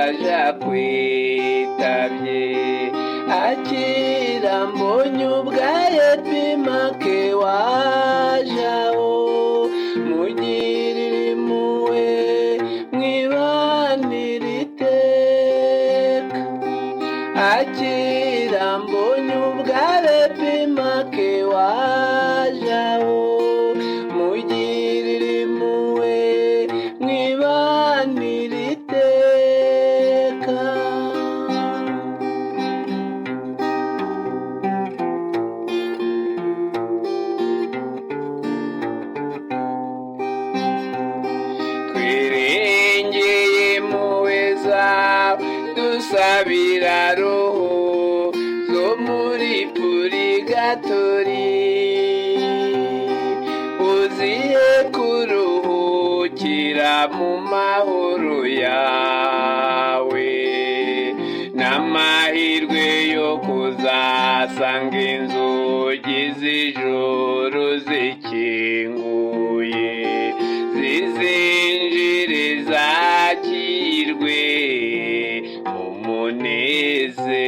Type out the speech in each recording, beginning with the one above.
isaja kwitabye akira mbonye ubwaye pimake wajaho mugirire impuhwe mwibanire iteka akira mbonye ubwaye pimake wajaho mugirire impuhwe mwibanire iteka twirengeye impuhwe zawe dusabira roho zo muri purigatori uziye kuruhukira mu mahoro yawe n'amahirwe yo kuzasanga inzugi z'ijoro zikinguye zizinjire zakirwe mu munezero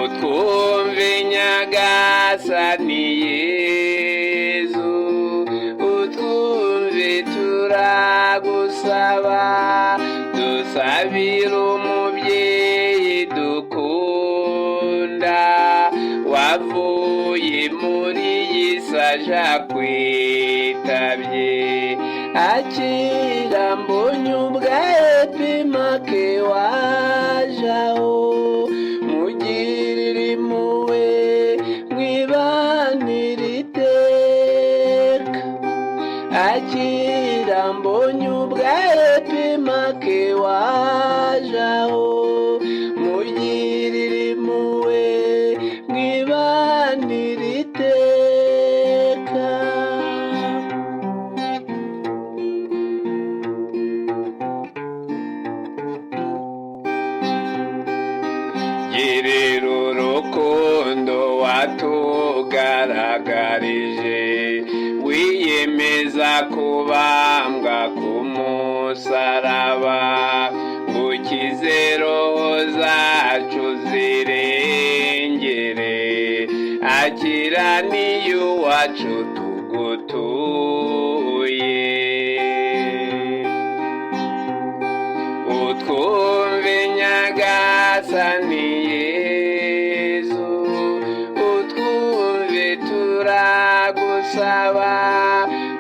utwumve nyagasani Yezu utwumve turagusaba dusabire umubyeyi dukunda wavuye muri iyi saja kwitabye akira mbonye ubwaye pimake wajaho mugirire impuhwe mwibanire iteka akira mbonye ubwaye pimake wajaho mugirire impuhwe mwibanire iteka girira urukundo watugaragarije wiyemeza kubambwa ku musaraba ukize roho zacu zirengere akira niy'uwacu tugutuye utwumve nyagasani Yezu utwumve turagusaba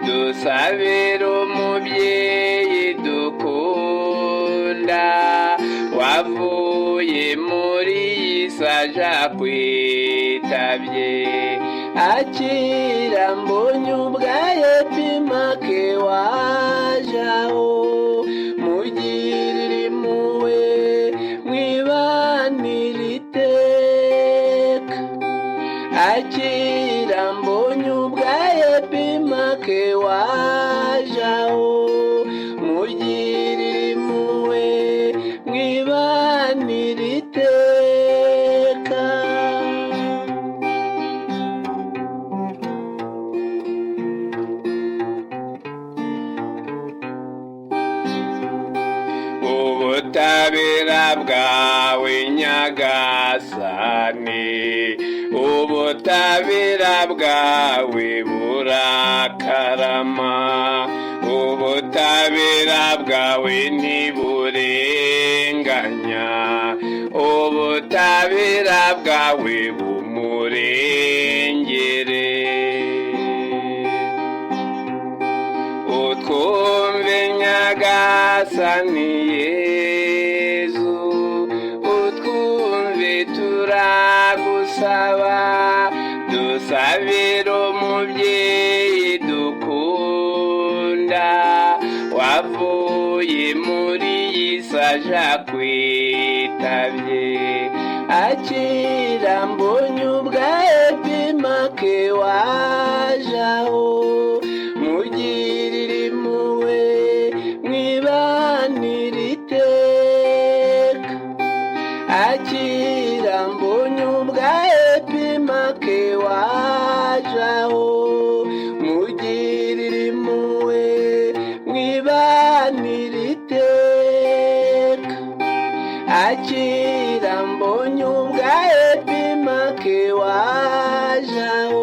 dusabire umubyeyi dukunda wavuye muri iyi saja kwitabye akira mbonye ubwaye pimake wajaho mugirire impuhwe mwibanire iteka akira mbonye ubwaye pimake wajaho mugirire impuhwe mwibanire iteka ubutabera bwawe nyagasani ubutabera bwawe burakarama ubutabera bwawe ntiburenganya ubutabera bwawe bumurengere utwumve nyagasani Yezu utwumve turagusaba dusabire umubyeyi dukunda wavuye muri iyi saja kwitabye akira mbonye ubwaye pimake wajaho mugirire impuhwe mwibanire iteka akira mbonye ubwaye pimake wajaho mugirire impuhwe akira mbonye ubwa epimake wajaho.